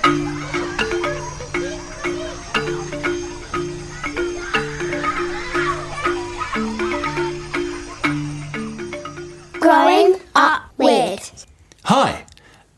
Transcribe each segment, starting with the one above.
Growing Up Weird. Hi,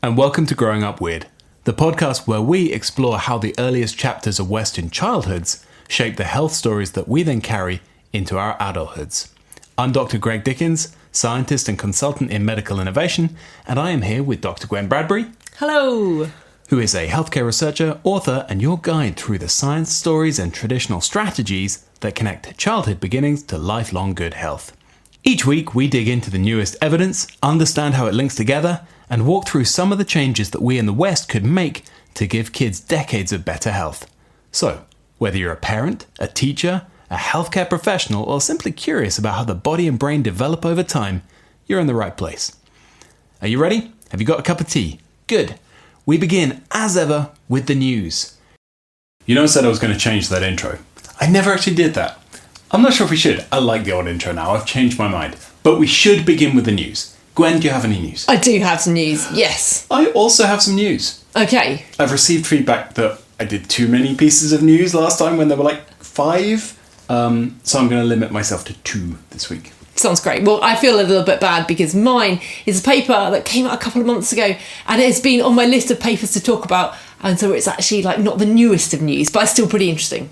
and welcome to Growing Up Weird, the podcast where we explore how the earliest chapters of Western childhoods shape the health stories that we then carry into our adulthoods. I'm Dr. Greg Dickens, scientist and consultant in medical innovation, and I am here with Dr. Gwen Bradbury. Hello. Who is a healthcare researcher, author, and your guide through the science stories and traditional strategies that connect childhood beginnings to lifelong good health. Each week, we dig into the newest evidence, understand how it links together, and walk through some of the changes that we in the West could make to give kids decades of better health. So, whether you're a parent, a teacher, a healthcare professional, or simply curious about how the body and brain develop over time, you're in the right place. Are you ready? Have you got a cup of tea? Good. We begin, as ever, with the news. You know I said I was going to change that intro. I never actually did that. I'm not sure if we should. I like the old intro now. I've changed my mind. But we should begin with the news. Gwen, do you have any news? I do have some news, yes. I also have some news. Okay. I've received feedback that I did too many pieces of news last time when there were like 5. So I'm going to limit myself to 2 this week. Sounds great. Well, I feel a little bit bad because mine is a paper that came out a couple of months ago and it's been on my list of papers to talk about. And so it's actually like not the newest of news, but it's still pretty interesting.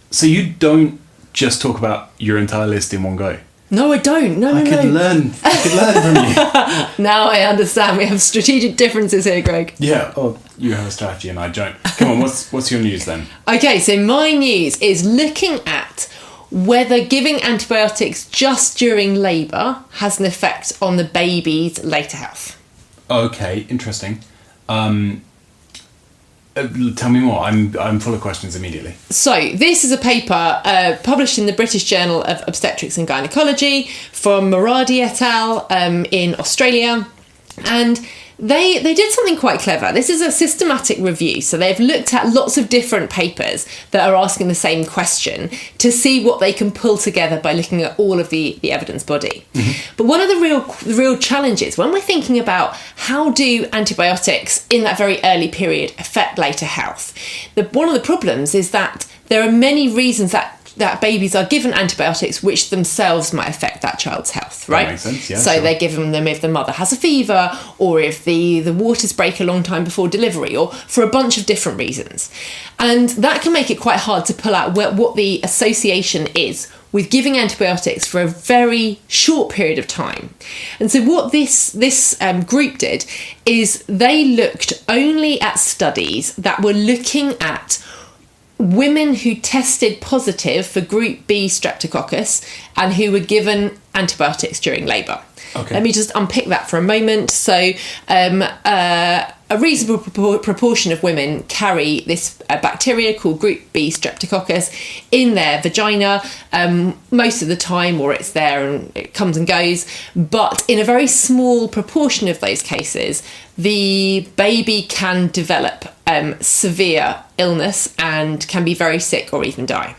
So you don't just talk about your entire list in one go? No, I don't. No. I could learn from you. Now I understand. We have strategic differences here, Greg. Yeah. Oh, you have a strategy and I don't. Come on, what's your news then? Okay, so my news is looking at whether giving antibiotics just during labour has an effect on the baby's later health. Okay, interesting. Tell me more. I'm full of questions immediately. So this is a paper published in the British Journal of Obstetrics and Gynecology from Moradi et al. In Australia, and they did something quite clever. This is a systematic review, so they've looked at lots of different papers that are asking the same question to see what they can pull together by looking at all of the evidence body. Mm-hmm. But one of the real challenges when we're thinking about how do antibiotics in that very early period affect later health, one of the problems is that there are many reasons that babies are given antibiotics which themselves might affect that child's health, right? That makes sense, yeah. So sure. they're given them if the mother has a fever or if the waters break a long time before delivery or for a bunch of different reasons. And that can make it quite hard to pull out what the association is with giving antibiotics for a very short period of time. And so what this group did is they looked only at studies that were looking at women who tested positive for Group B Streptococcus and who were given antibiotics during labour. Okay. Let me just unpick that for a moment. So a reasonable proportion of women carry this bacteria called Group B Streptococcus in their vagina most of the time, or it's there and it comes and goes. But in a very small proportion of those cases, the baby can develop severe illness and can be very sick or even die.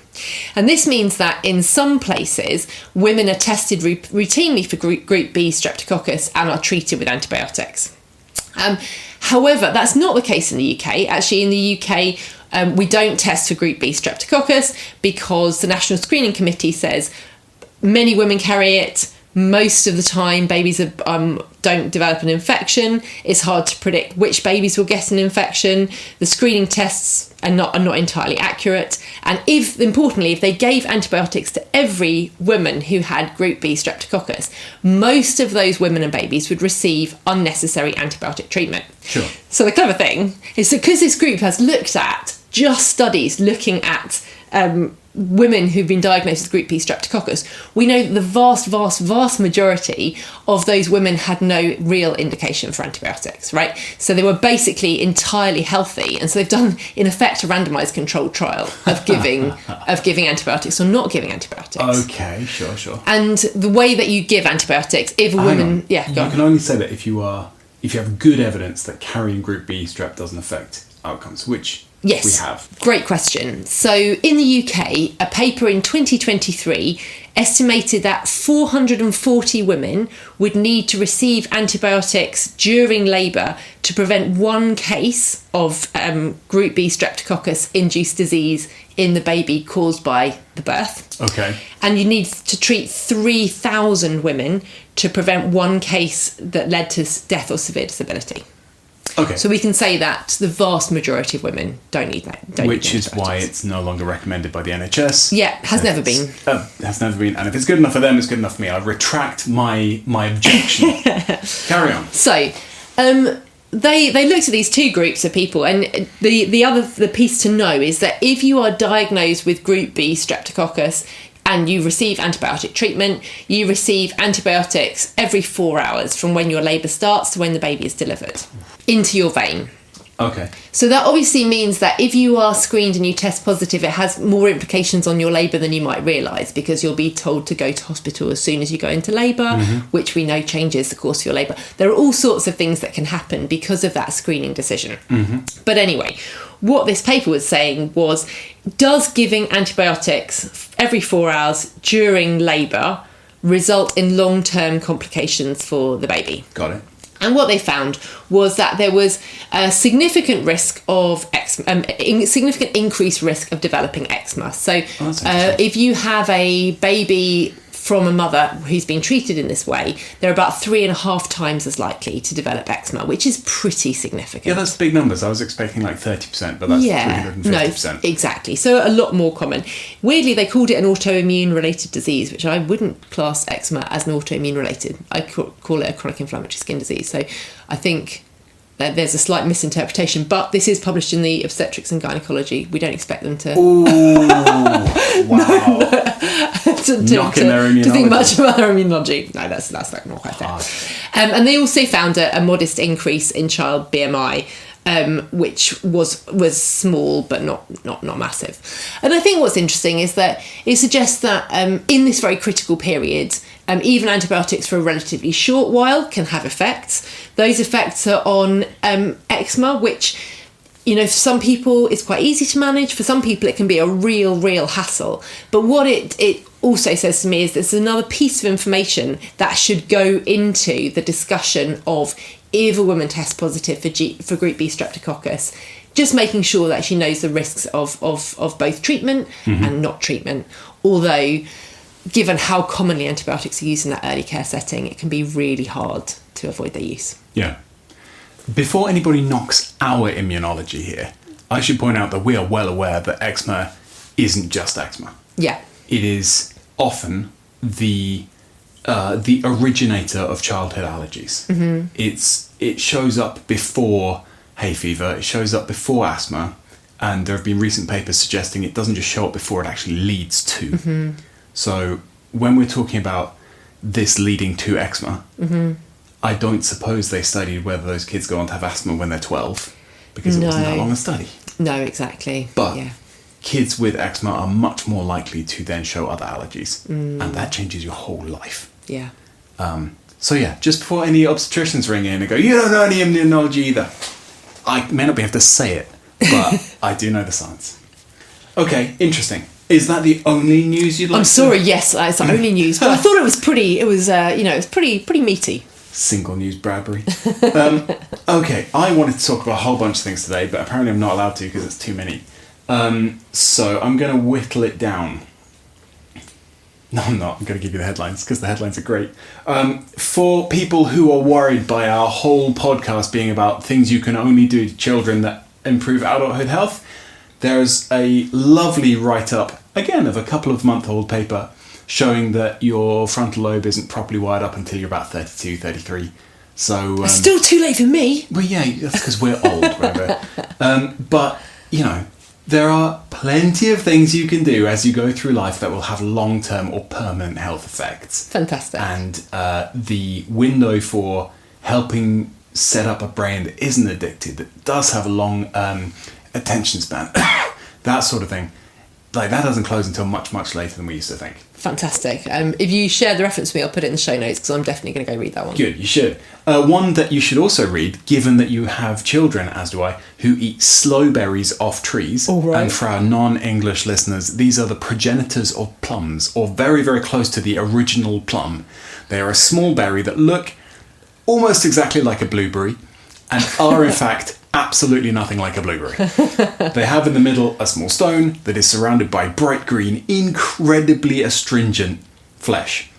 And this means that in some places, women are tested routinely for Group B Streptococcus and are treated with antibiotics. However, that's not the case in the UK. Actually, in the UK, we don't test for Group B Streptococcus because the National Screening Committee says many women carry it. Most of the time, babies don't develop an infection. It's hard to predict which babies will get an infection. The screening tests are not entirely accurate. And importantly, if they gave antibiotics to every woman who had Group B Streptococcus, most of those women and babies would receive unnecessary antibiotic treatment. Sure. So the clever thing is that because this group has looked at just studies looking at women who've been diagnosed with Group B Streptococcus, we know that the vast majority of those women had no real indication for antibiotics, right? So they were basically entirely healthy, and so they've done, in effect, a randomised controlled trial of giving antibiotics or not giving antibiotics. Okay, sure. And the way that you give antibiotics, if a woman, you can only say that if you have good evidence that carrying Group B strep doesn't affect outcomes, which Yes. we have. Great question. So in the UK, a paper in 2023 estimated that 440 women would need to receive antibiotics during labour to prevent one case of Group B Streptococcus-induced disease in the baby caused by the birth. Okay. And you need to treat 3,000 women to prevent one case that led to death or severe disability. Okay. So we can say that the vast majority of women don't need that. Which is why it's no longer recommended by the NHS. Yeah, has never been. Has never been. And if it's good enough for them, it's good enough for me. I retract my objection. Carry on. So, they looked at these two groups of people, and the piece to know is that if you are diagnosed with Group B Streptococcus and you receive antibiotic treatment, you receive antibiotics every 4 hours from when your labour starts to when the baby is delivered into your vein. Okay. So that obviously means that if you are screened and you test positive, it has more implications on your labour than you might realise, because you'll be told to go to hospital as soon as you go into labour, which we know changes the course of your labour. There are all sorts of things that can happen because of that screening decision. But anyway, what this paper was saying was, does giving antibiotics every 4 hours during labour result in long-term complications for the baby? Got it. And what they found was that there was a significant risk of significant increased risk of developing eczema. So if you have a baby from a mother who's been treated in this way, they're about 3.5 times as likely to develop eczema, which is pretty significant. Yeah, that's big numbers. I was expecting like 30%, but that's 350%. No, exactly. So a lot more common. Weirdly, they called it an autoimmune related disease, which I wouldn't class eczema as an autoimmune related. I call it a chronic inflammatory skin disease. So I think that there's a slight misinterpretation, but this is published in the obstetrics and gynecology. We don't expect them to... Ooh, wow. to think much about their immunology. No, that's not quite fair. And they also found a modest increase in child BMI, which was small but not massive. And I think what's interesting is that it suggests that in this very critical period, even antibiotics for a relatively short while can have effects. Those effects are on eczema, which, you know, for some people it's quite easy to manage. For some people it can be a real hassle. But what it also says to me is there's another piece of information that should go into the discussion of, if a woman tests positive for Group B Streptococcus, just making sure that she knows the risks of both treatment and not treatment. Although, given how commonly antibiotics are used in that early care setting, it can be really hard to avoid their use. Yeah. Before anybody knocks our immunology here, I should point out that we are well aware that eczema isn't just eczema. Yeah. It is often the originator of childhood allergies. It shows up before hay fever, it shows up before asthma, and there have been recent papers suggesting it doesn't just show up before, it actually leads to. So when we're talking about this leading to eczema, I don't suppose they studied whether those kids go on to have asthma when they're 12, because it wasn't that long a study. No, exactly. But kids with eczema are much more likely to then show other allergies, and that changes your whole life. Yeah. So yeah, just before any obstetricians ring in and go, you don't know any immunology either. I may not be able to say it, but I do know the science. Okay, interesting. Is that the only news you'd like? I'm sorry, yes, it's the only news, but I thought it was pretty meaty. Single news Bradbury. Okay, I wanted to talk about a whole bunch of things today, but apparently I'm not allowed to because it's too many. So I'm going to whittle it down. No, I'm not. I'm going to give you the headlines because the headlines are great. For people who are worried by our whole podcast being about things you can only do to children that improve adulthood health, there's a lovely write-up, again, of a couple of month-old paper showing that your frontal lobe isn't properly wired up until you're about 32, 33. So it's still too late for me. Well, yeah, that's because we're old, whatever. But, you know, there are plenty of things you can do as you go through life that will have long-term or permanent health effects. Fantastic. And the window for helping set up a brain that isn't addicted, that does have a long attention span, that sort of thing, like that doesn't close until much later than we used to think. Fantastic. If you share the reference with me, I'll put it in the show notes because I'm definitely going to go read that one. Good, you should. One that you should also read, given that you have children, as do I, who eat sloe berries off trees. All right. And for our non-English listeners, these are the progenitors of plums, or very, very close to the original plum. They are a small berry that look almost exactly like a blueberry and are in fact absolutely nothing like a blueberry. They have in the middle a small stone that is surrounded by bright green, incredibly astringent flesh.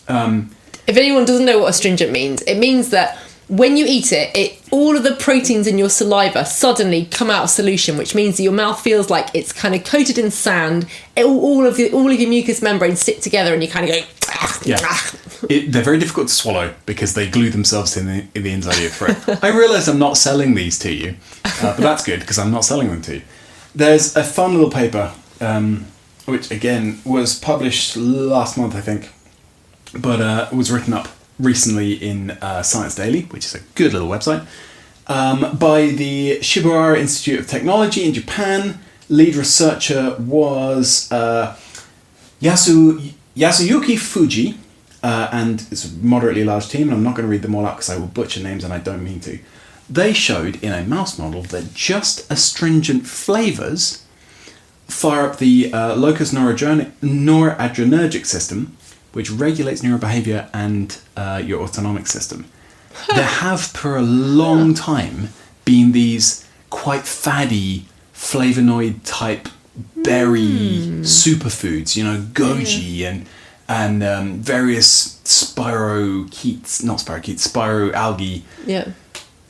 If anyone doesn't know what astringent means, it means that when you eat it, all of the proteins in your saliva suddenly come out of solution, which means that your mouth feels like it's kind of coated in sand. All of your mucous membranes stick together, and you kind of go. Yeah, they're very difficult to swallow because they glue themselves in the inside of your throat. I realise I'm not selling these to you, but that's good because I'm not selling them to you. There's a fun little paper, which again was published last month, I think, but was written up recently in Science Daily, which is a good little website, by the Shibuya Institute of Technology in Japan. Lead researcher was Yasuyuki Fuji, and it's a moderately large team, and I'm not going to read them all out because I will butcher names and I don't mean to. They showed in a mouse model that just astringent flavours fire up the locus noradrenergic system, which regulates neurobehaviour and your autonomic system. There have for a long time been these quite faddy flavonoid type berry superfoods, goji and various spiroalgae. Yeah.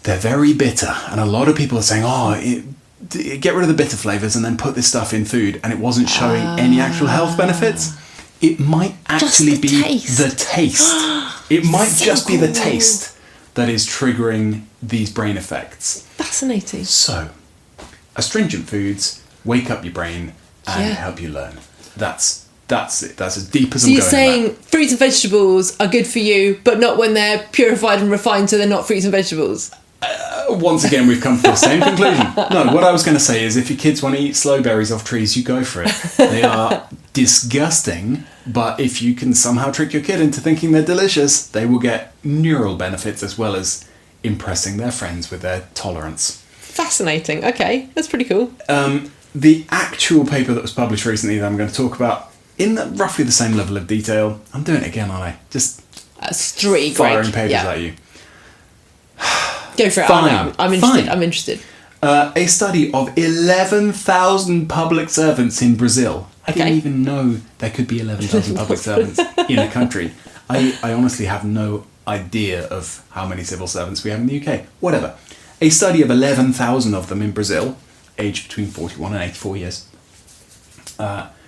They're very bitter, and a lot of people are saying, get rid of the bitter flavours and then put this stuff in food, and it wasn't showing any actual health benefits. It might actually be the taste. It might just be the taste that is triggering these brain effects. Fascinating. So, astringent foods wake up your brain and help you learn. That's it. That's as deep as I'm going. So you're saying fruits and vegetables are good for you, but not when they're purified and refined, so they're not fruits and vegetables? Once again, we've come to the same conclusion. No, what I was going to say is if your kids want to eat sloe berries off trees, you go for it. They are disgusting, but if you can somehow trick your kid into thinking they're delicious, they will get neural benefits as well as impressing their friends with their tolerance. Fascinating. Okay, that's pretty cool. The actual paper that was published recently that I'm going to talk about in roughly the same level of detail. I'm doing it again, aren't I? Just firing papers at you. Go for it. Fine. I'm interested. I'm interested. A study of 11,000 public servants in Brazil. I didn't even know there could be 11,000 public servants in a country. I honestly have no idea of how many civil servants we have in the UK. Whatever. A study of 11,000 of them in Brazil, aged between 41 and 84 years,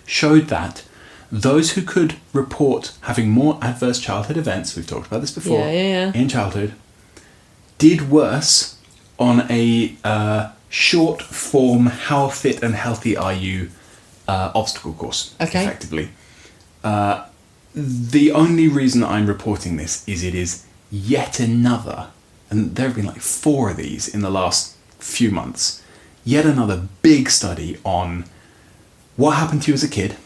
showed that those who could report having more adverse childhood events, we've talked about this before, in childhood, did worse on a short form how fit and healthy are you obstacle course, effectively. The only reason I'm reporting this is it is yet another, and there have been like 4 of these in the last few months, yet another big study on what happened to you as a kid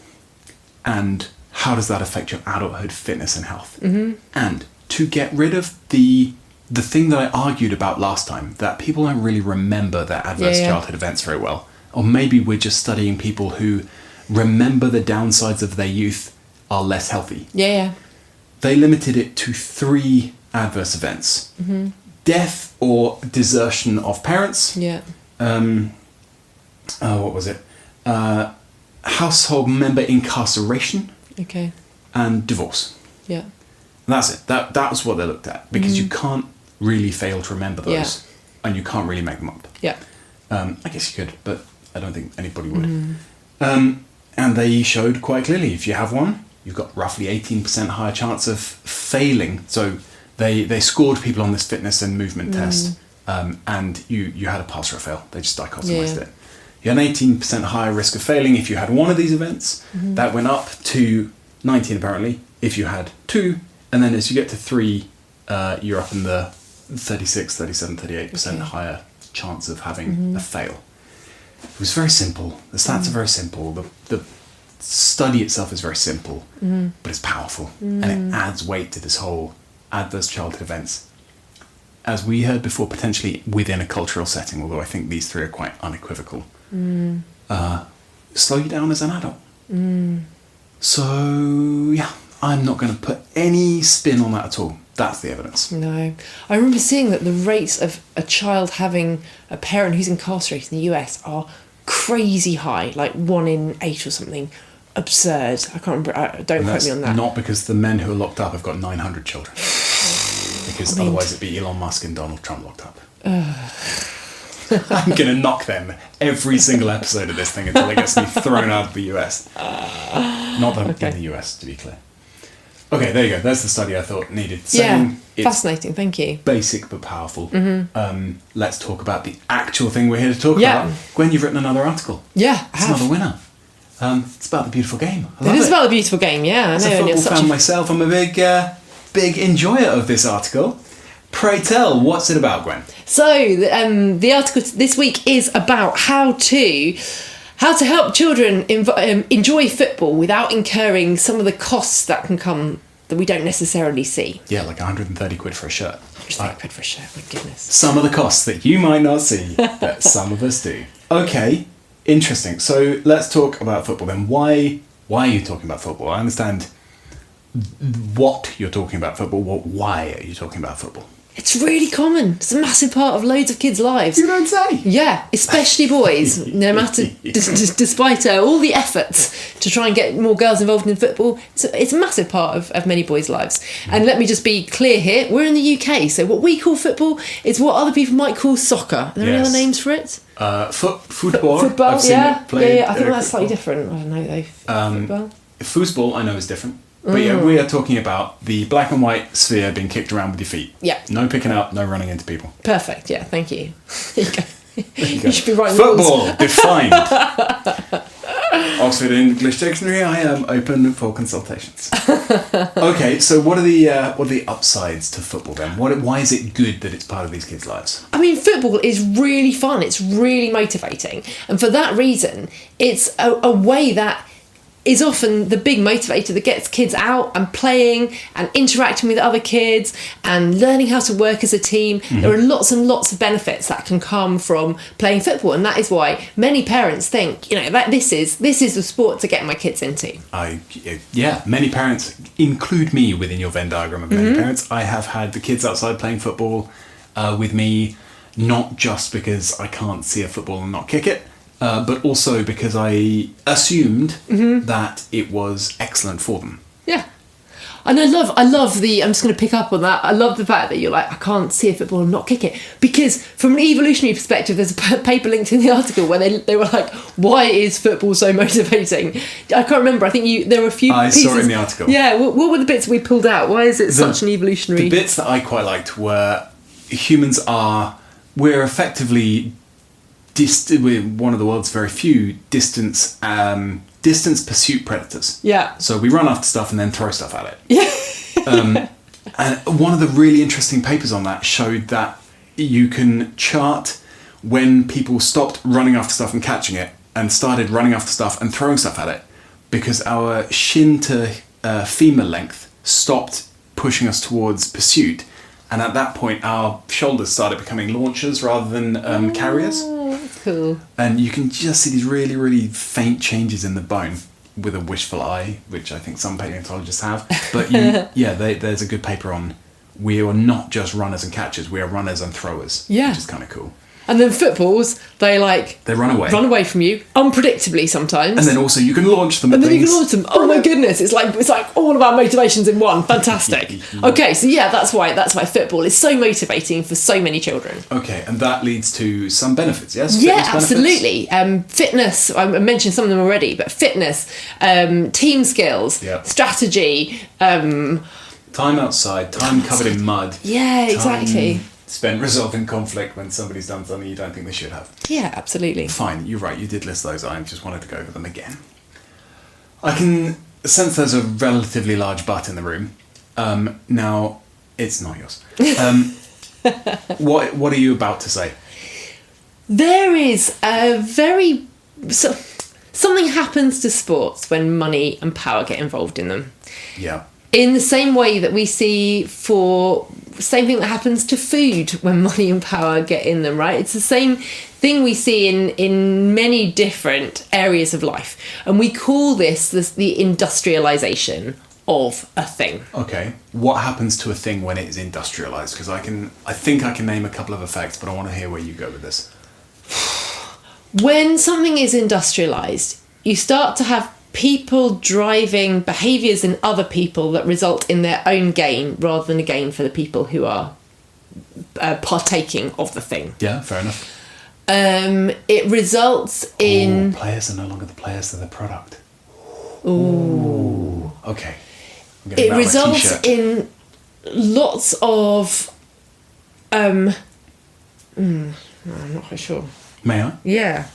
and how does that affect your adulthood fitness and health. And to get rid of the thing that I argued about last time, that people don't really remember their adverse childhood events very well, or maybe we're just studying people who remember the downsides of their youth are less healthy. They limited it to 3 adverse events. Death or desertion of parents. What was it? Household member incarceration. And divorce. And that's it. That was what they looked at, because you can't really fail to remember those, and you can't really make them up. I guess you could, but I don't think anybody would. And they showed quite clearly, if you have one, you've got roughly 18% higher chance of failing. So they scored people on this fitness and movement test, and you had a pass or a fail. They just dichotomized it. You had an 18% higher risk of failing if you had one of these events. That went up to 19 apparently if you had 2, and then as you get to 3, you're up in the 36, 37, 38% higher chance of having a fail. It was very simple. The stats are very simple. The study itself is very simple, but it's powerful, and it adds weight to this whole adverse childhood events. As we heard before, potentially within a cultural setting, although I think these three are quite unequivocal. Slow you down as an adult. So, yeah, I'm not going to put any spin on that at all. That's the evidence. No. I remember seeing that the rates of a child having a parent who's incarcerated in the US are crazy high, like 1 in 8 or something. Absurd. I can't remember. Don't quote me on that. Not because the men who are locked up have got 900 children. Because otherwise it'd be Elon Musk and Donald Trump locked up. I'm going to knock them every single episode of this thing until it gets me thrown out of the US. Not that in the US, to be clear. Okay, there you go. There's the study I thought needed saying. Yeah, fascinating. Thank you. Basic but powerful. Let's talk about the actual thing we're here to talk about. Gwen, you've written another article. Yeah, it's another winner. It's about the beautiful game. It is about the beautiful game, yeah. As a football fan myself, I'm a big enjoyer of this article. Pray tell, what's it about, Gwen? So, the article this week is about how to help children enjoy football without incurring some of the costs that can come that we don't necessarily see. Yeah, like 130 quid for a shirt. 130 quid for a shirt, my goodness. Some of the costs that you might not see, that some of us do. Okay, interesting. So let's talk about football then. Why are you talking about football? I understand what you're talking about football. Why are you talking about football? It's really common. It's a massive part of loads of kids' lives. You don't say? Yeah, especially boys. No matter, despite all the efforts to try and get more girls involved in football, it's a massive part of many boys' lives. And let me just be clear here, we're in the UK, so what we call football is what other people might call soccer. Are there any other names for it? Football. Football, I've seen it played, yeah. I think that's slightly different. I don't know though. Football. Foosball, I know, is different. But yeah, we are talking about the black and white sphere being kicked around with your feet. Yeah. No picking up, no running into people. Perfect, yeah, thank you. There you go. There you go. You should be writing Football, defined. Oxford English Dictionary, I am open for consultations. Okay, so what are the upsides to football then? Why is it good that it's part of these kids' lives? I mean, football is really fun. It's really motivating. And for that reason, it's a way that is often the big motivator that gets kids out and playing and interacting with other kids and learning how to work as a team. There are lots and lots of benefits that can come from playing football, and that is why many parents think, that this is the sport to get my kids into. Many parents, include me within your Venn diagram of many parents. I have had the kids outside playing football with me, not just because I can't see a football and not kick it, but also because I assumed that it was excellent for them. Yeah. And I love the, I'm just going to pick up on that, I love the fact that you're like, I can't see a football and not kick it. Because from an evolutionary perspective, there's a paper linked in the article where they were like, why is football so motivating? I can't remember, I think there were a few pieces. I saw it in the article. Yeah, what were the bits we pulled out? Why is it such an evolutionary... The bits that I quite liked were we're effectively... we're one of the world's very few distance pursuit predators. Yeah. So we run after stuff and then throw stuff at it. Yeah. And one of the really interesting papers on that showed that you can chart when people stopped running after stuff and catching it and started running after stuff and throwing stuff at it, because our shin to femur length stopped pushing us towards pursuit. And at that point, our shoulders started becoming launchers rather than carriers. That's cool. And you can just see these really, really faint changes in the bone with a wishful eye, which I think some paleontologists have. But there's a good paper on we are not just runners and catchers, we are runners and throwers. Yeah. Which is kind of cool. And then footballs, they run away from you, unpredictably sometimes. And then also you can launch them. And then you can launch them. Oh my goodness! It's like all of our motivations in one. Fantastic. Okay, so that's why football is so motivating for so many children. Okay, and that leads to some benefits. Yes. Yeah, absolutely. Fitness. I mentioned some of them already, but fitness, team skills, strategy, time outside, time covered in mud. Yeah, exactly. Spent resolving conflict when somebody's done something you don't think they should have. Yeah, absolutely. Fine, you're right, you did list those. I just wanted to go over them again. I can sense there's a relatively large butt in the room. Now, it's not yours. What are you about to say? There is a very... something happens to sports when money and power get involved in them. Yeah. In the same way that we see same thing that happens to food when money and power get in them, right? It's the same thing we see in many different areas of life. And we call this the industrialisation of a thing. Okay. What happens to a thing when it is industrialised? Because I think I can name a couple of effects, but I want to hear where you go with this. When something is industrialised, you start to have people driving behaviours in other people that result in their own gain rather than a gain for the people who are partaking of the thing. Yeah, fair enough. It results in... players are no longer the players, they're the product. Ooh. Okay. It results in lots of... I'm not quite sure. May I? Yeah.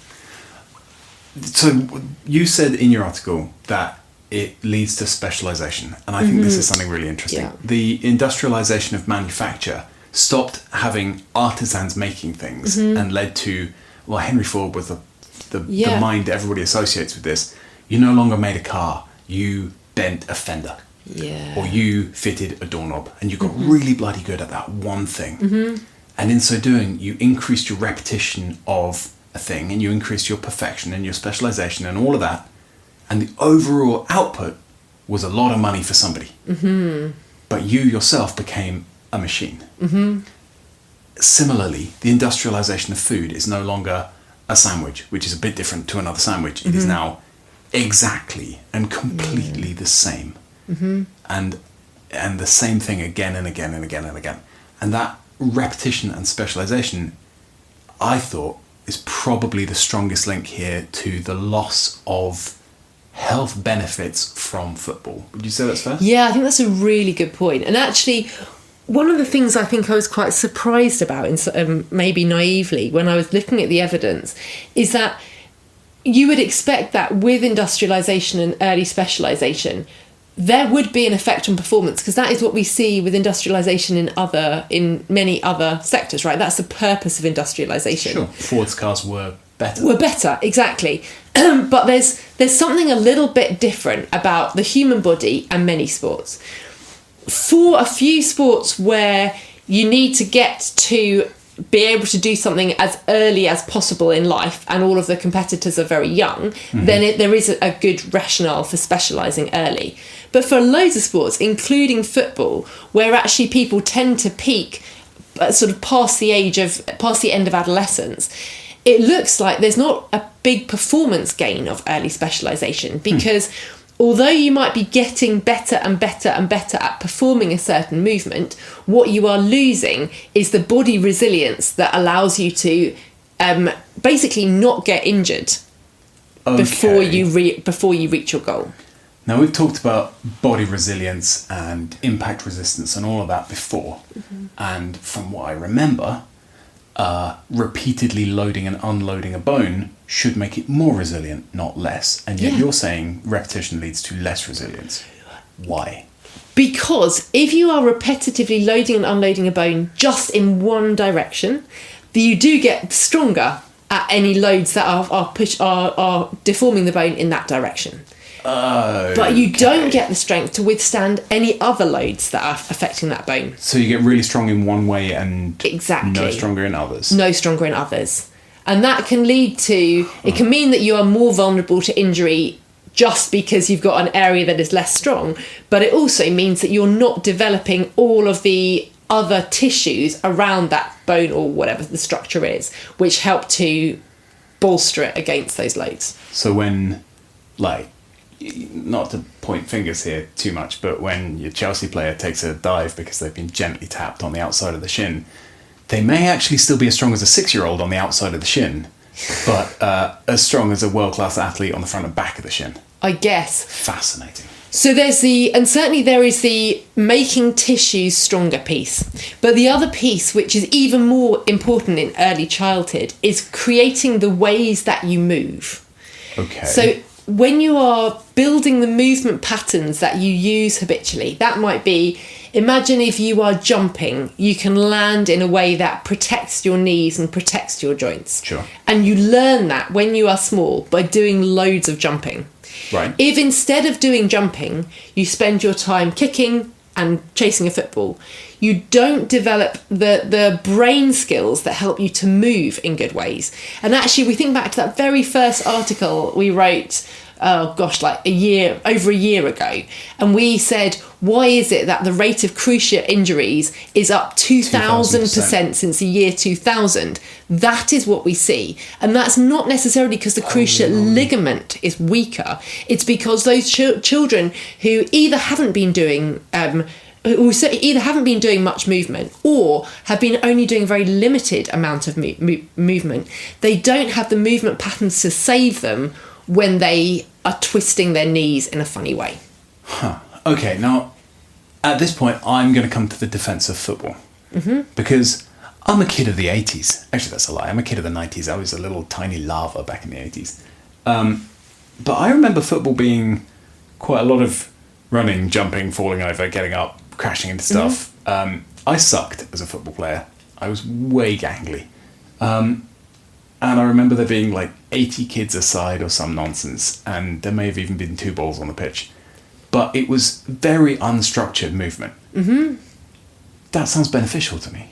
So you said in your article that it leads to specialisation, and I think this is something really interesting. Yeah. The industrialisation of manufacture stopped having artisans making things and led to, well, Henry Ford was the mind everybody associates with this. You no longer made a car, you bent a fender. Yeah. Or you fitted a doorknob, and you got really bloody good at that one thing. And in so doing, you increased your repetition of a thing, and you increased your perfection and your specialisation and all of that. And the overall output was a lot of money for somebody. But you yourself became a machine. Similarly, the industrialisation of food is no longer a sandwich, which is a bit different to another sandwich. It is now exactly and completely the same. And the same thing again and again and again and again. And that repetition and specialisation, I thought, is probably the strongest link here to the loss of health benefits from football. Would you say that's fair? Yeah, I think that's a really good point. And actually, one of the things I think I was quite surprised about, maybe naively, when I was looking at the evidence, is that you would expect that with industrialisation and early specialisation, there would be an effect on performance, because that is what we see with industrialisation in many other sectors, right? That's the purpose of industrialisation. Sure. Ford's cars were better. Were better, exactly. But there's something a little bit different about the human body and many sports. For a few sports where you need to get to be able to do something as early as possible in life, and all of the competitors are very young, then there is a good rationale for specialising early. But for loads of sports, including football, where actually people tend to peak sort of past the end of adolescence, it looks like there's not a big performance gain of early specialisation, because although you might be getting better and better and better at performing a certain movement, what you are losing is the body resilience that allows you to basically not get injured before you reach your goal. Now, we've talked about body resilience and impact resistance and all of that before. And from what I remember, repeatedly loading and unloading a bone should make it more resilient, not less. And yet you're saying repetition leads to less resilience. Why? Because if you are repetitively loading and unloading a bone just in one direction, you do get stronger at any loads that are deforming the bone in that direction. But you don't get the strength to withstand any other loads that are affecting that bone. So you get really strong in one way and exactly no stronger in others. No stronger in others. And that can lead to, it can mean that you are more vulnerable to injury just because you've got an area that is less strong, but it also means that you're not developing all of the other tissues around that bone or whatever the structure is, which help to bolster it against those loads. So when, not to point fingers here too much, but when your Chelsea player takes a dive because they've been gently tapped on the outside of the shin, they may actually still be as strong as a 6-year-old on the outside of the shin, but as strong as a world-class athlete on the front and back of the shin. I guess. Fascinating. So certainly there is the making tissues stronger piece. But the other piece, which is even more important in early childhood, is creating the ways that you move. Okay. So when you are building the movement patterns that you use habitually, that might be imagine if you are jumping, you can land in a way that protects your knees and protects your joints. Sure. And you learn that when you are small by doing loads of jumping. Right. If instead of doing jumping, you spend your time kicking and chasing a football, you don't develop the brain skills that help you to move in good ways. And actually, we think back to that very first article we wrote, over a year ago, and we said, why is it that the rate of cruciate injuries is up 2,000% since the year 2000? That is what we see. And that's not necessarily because the cruciate ligament is weaker. It's because those children who either haven't been doing much movement or have been only doing a very limited amount of movement, they don't have the movement patterns to save them when they are twisting their knees in a funny way. Okay, now, at this point, I'm going to come to the defence of football. Because I'm a kid of the 80s. Actually, that's a lie. I'm a kid of the 90s. I was a little tiny larva back in the 80s. But I remember football being quite a lot of running, jumping, falling over, getting up, crashing into stuff. I sucked as a football player. I was way gangly. And I remember there being like 80 kids a side or some nonsense, and there may have even been 2 balls on the pitch. But it was very unstructured movement. That sounds beneficial to me.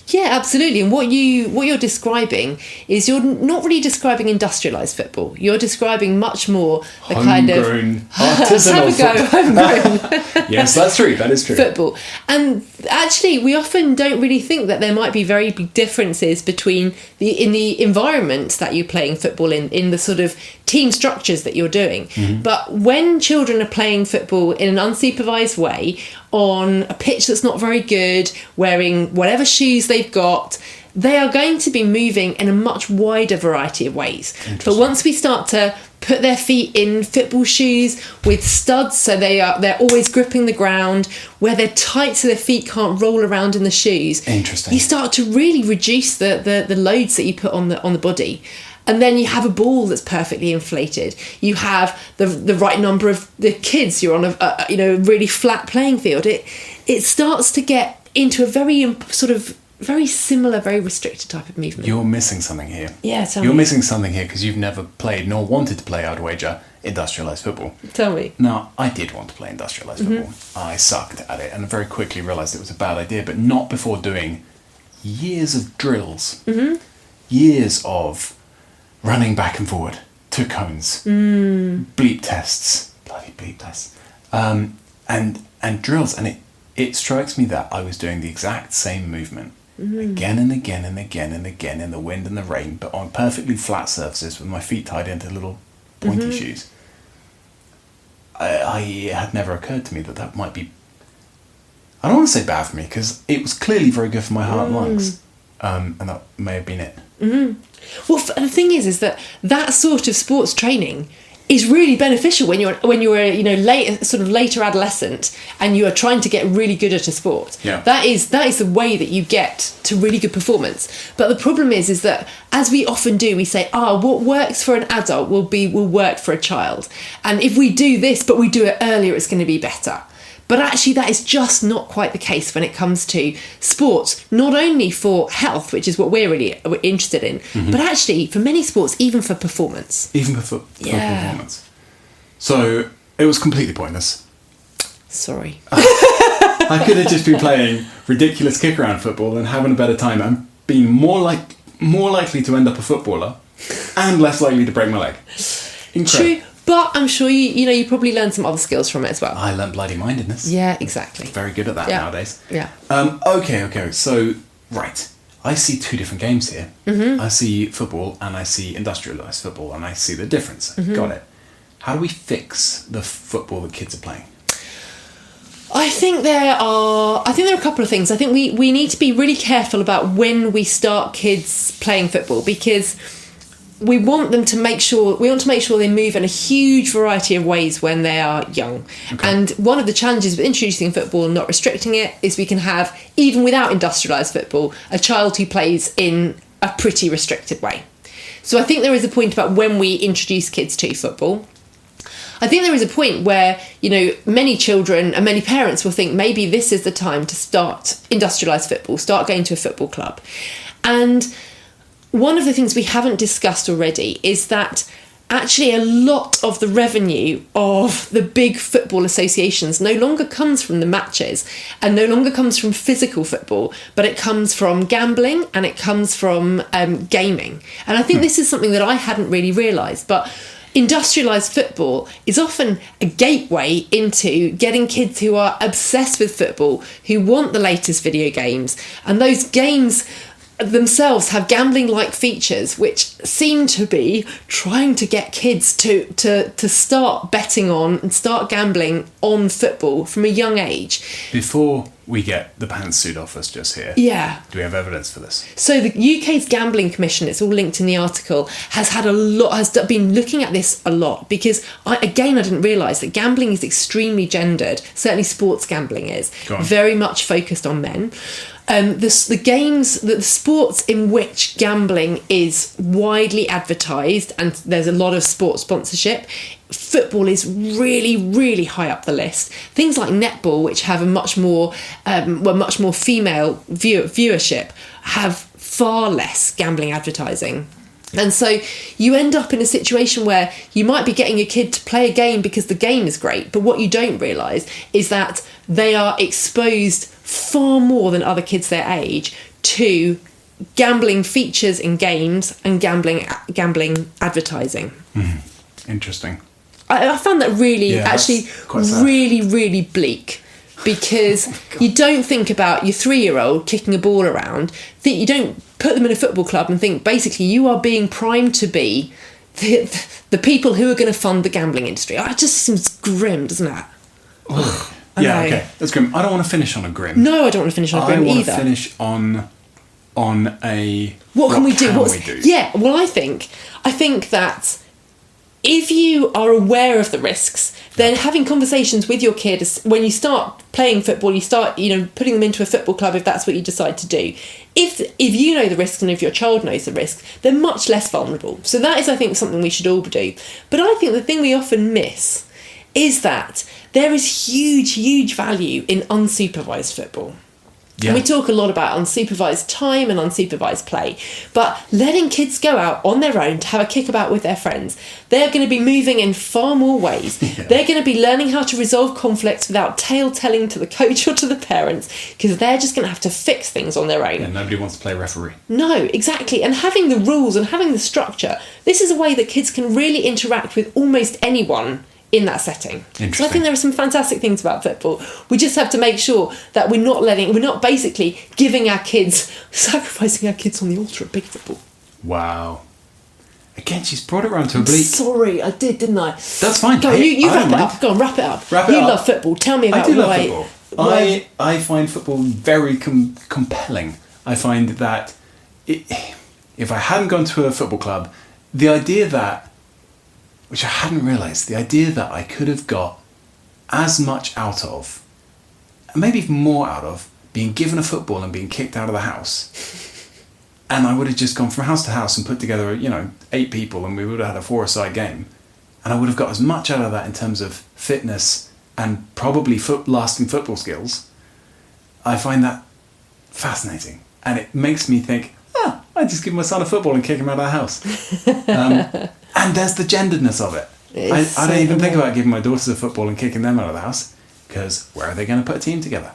Yeah, absolutely. And what you're describing is you're not really describing industrialised football. You're describing much more the kind of artisanal homegrown. Yes, that's true. That is true. Football. And actually, we often don't really think that there might be very big differences between the environments that you're playing football in the sort of team structures that you're doing. But when children are playing football in an unsupervised way on a pitch that's not very good, wearing whatever shoes they've got, they are going to be moving in a much wider variety of ways. But once we start to put their feet in football shoes with studs, so they're always gripping the ground, where they're tight so their feet can't roll around in the shoes. Interesting. You start to really reduce the loads that you put on the body. And then you have a ball that's perfectly inflated. You have the right number of the kids. You're on a really flat playing field. It starts to get into a very sort of very similar, very restricted type of movement. You're missing something here. Yeah, tell You're me. missing something here because you've never played nor wanted to play, I'd wager, industrialised football. Tell me. Now, I did want to play industrialised football. I sucked at it and very quickly realised it was a bad idea, but not before doing years of drills. Years of running back and forward to cones, bleep tests, bloody bleep tests, and drills. And it strikes me that I was doing the exact same movement again and again and again and again in the wind and the rain, but on perfectly flat surfaces with my feet tied into little pointy shoes. It had never occurred to me that might be, I don't want to say bad for me, because it was clearly very good for my heart and lungs, and that may have been it. Well, the thing is that sort of sports training is really beneficial when you're later adolescent and you are trying to get really good at a sport. Yeah. That is the way that you get to really good performance. But the problem is that, as we often do, we say, what works for an adult will work for a child, and if we do this but we do it earlier, it's going to be better. But actually, that is just not quite the case when it comes to sports, not only for health, which is what we're interested in, but actually for many sports, even for performance. Even for performance. So it was completely pointless. Sorry. I could have just been playing ridiculous kick-around football and having a better time and being more likely to end up a footballer and less likely to break my leg. Incredible. True. But I'm sure you probably learned some other skills from it as well. I learnt bloody mindedness. Yeah, exactly. Very good at that nowadays. Yeah. Okay. So, right. I see 2 different games here. I see football and I see industrialised football, and I see the difference. Got it. How do we fix the football that kids are playing? I think there are a couple of things. I think we need to be really careful about when we start kids playing football, because we want to make sure they move in a huge variety of ways when they are young. Okay. And one of the challenges with introducing football and not restricting it is we can have, even without industrialised football, a child who plays in a pretty restricted way. So I think there is a point about when we introduce kids to football. I think there is a point where, many children and many parents will think maybe this is the time to start industrialised football, start going to a football club. And one of the things we haven't discussed already is that actually a lot of the revenue of the big football associations no longer comes from the matches and no longer comes from physical football, but it comes from gambling and it comes from gaming. And I think this is something that I hadn't really realised, but industrialised football is often a gateway into getting kids who are obsessed with football, who want the latest video games, and those games themselves have gambling-like features which seem to be trying to get kids to start betting on and start gambling on football from a young age. Before we get the pantsuit off us just here, do we have evidence for this? So the UK's Gambling Commission, it's all linked in the article, has been looking at this a lot, because I didn't realise that gambling is extremely gendered. Certainly sports gambling is very much focused on men. The sports in which gambling is widely advertised, and there's a lot of sports sponsorship, football is really, really high up the list. Things like netball, which have a much more female viewership, have far less gambling advertising. And so you end up in a situation where you might be getting your kid to play a game because the game is great, but what you don't realise is that they are exposed far more than other kids their age to gambling features in games and gambling advertising. Interesting. I found that really really bleak, because you don't think about your 3-year-old kicking a ball around. You don't put them in a football club and think basically you are being primed to be the people who are going to fund the gambling industry. It just seems grim, doesn't it? Okay, that's grim. I don't want to finish on a grim. No, I don't want to finish on a grim either. I want to finish on a... What can we do? Yeah, well, I think that if you are aware of the risks, then having conversations with your kid, when you start playing football, you start, putting them into a football club if that's what you decide to do. If you know the risks and if your child knows the risks, they're much less vulnerable. So that is, I think, something we should all do. But I think the thing we often miss is that there is huge, huge value in unsupervised football. Yeah. And we talk a lot about unsupervised time and unsupervised play, but letting kids go out on their own to have a kickabout with their friends, they're going to be moving in far more ways. Yeah. They're going to be learning how to resolve conflicts without tale-telling to the coach or to the parents, because they're just going to have to fix things on their own. Yeah, nobody wants to play referee. No, exactly. And having the rules and having the structure, this is a way that kids can really interact with almost anyone in that setting. So I think there are some fantastic things about football. We just have to make sure that we're not basically sacrificing our kids on the altar of big football. Wow. Again, she's brought it around to a bleak... Sorry, I did, didn't I? That's fine. Go on, you wrap it up. Go on, wrap it up. You love football. Tell me about why... I do love football. I find football very compelling. I find that if I hadn't gone to a football club, the idea that, which I hadn't realised, the idea that I could have got as much out of, maybe even more out of, being given a football and being kicked out of the house. And I would have just gone from house to house and put together, 8 people, and we would have had a 4-a-side game. And I would have got as much out of that in terms of fitness and probably lasting football skills. I find that fascinating. And it makes me think, I'd just give my son a football and kick him out of the house. And there's the genderedness of it. I don't even think about giving my daughters a football and kicking them out of the house, because where are they going to put a team together?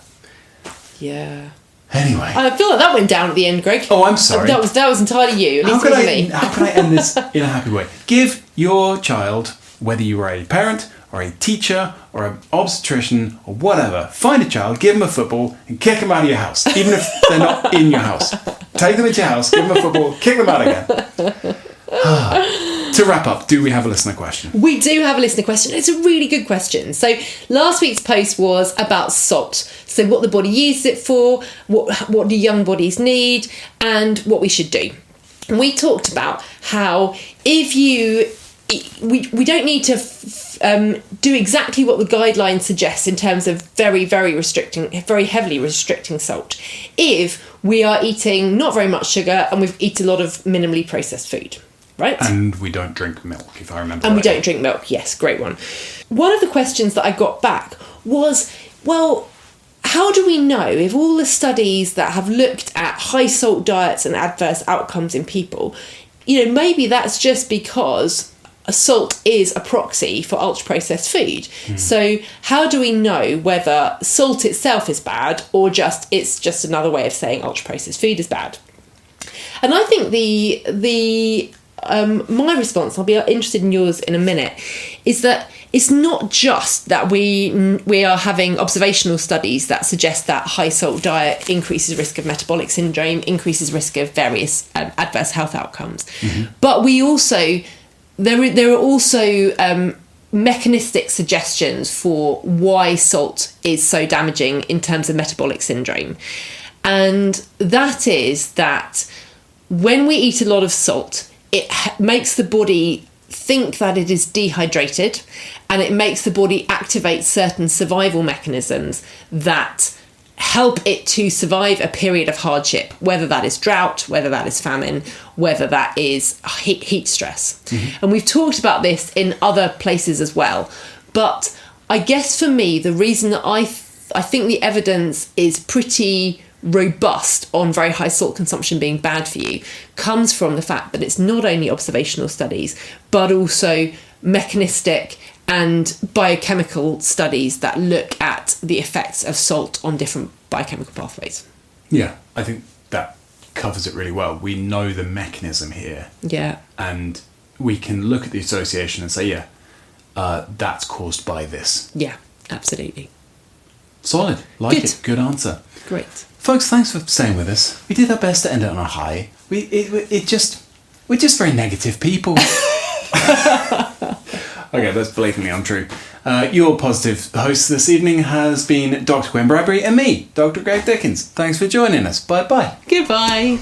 Yeah. Anyway. I feel like that went down at the end, Greg. Oh, I'm sorry. That was entirely you. At least it wasn't me. How can I end this in a happy way? Give your child, whether you are a parent or a teacher or an obstetrician or whatever, find a child, give them a football and kick them out of your house, even if they're not in your house. Take them into your house, give them a football, kick them out again. To wrap up, do we have a listener question? We do have a listener question. It's a really good question. So last week's post was about salt. So what the body uses it for, what do young bodies need, and what we should do. And we talked about how we don't need to do exactly what the guidelines suggest in terms of very heavily restricting salt, if we are eating not very much sugar and we eat a lot of minimally processed food. right? And we don't drink milk, if I remember And we rightly. don't drink milk. Yes, great one. One of the questions that I got back was, well, how do we know if all the studies that have looked at high salt diets and adverse outcomes in people, maybe that's just because salt is a proxy for ultra-processed food. So how do we know whether salt itself is bad or it's just another way of saying ultra-processed food is bad? And I think my response, I'll be interested in yours in a minute, is that it's not just that we are having observational studies that suggest that high salt diet increases risk of metabolic syndrome, increases risk of various adverse health outcomes, but we also there are also mechanistic suggestions for why salt is so damaging in terms of metabolic syndrome, and that is that when we eat a lot of salt, it makes the body think that it is dehydrated, and it makes the body activate certain survival mechanisms that help it to survive a period of hardship, whether that is drought, whether that is famine, whether that is heat stress. And we've talked about this in other places as well. But I guess for me, the reason that I think the evidence is pretty robust on very high salt consumption being bad for you comes from the fact that it's not only observational studies, but also mechanistic and biochemical studies that look at the effects of salt on different biochemical pathways. Yeah, I think that covers it really well. We know the mechanism here. Yeah. And we can look at the association and say, that's caused by this. Yeah, absolutely. Solid. Like Good. it. Good answer. Great. Folks, thanks for staying with us. We did our best to end it on a high. We're just very negative people. Okay, that's blatantly untrue. Your positive host this evening has been Dr. Gwen Bradbury and me, Dr. Greg Dickens. Thanks for joining us. Bye-bye. Goodbye.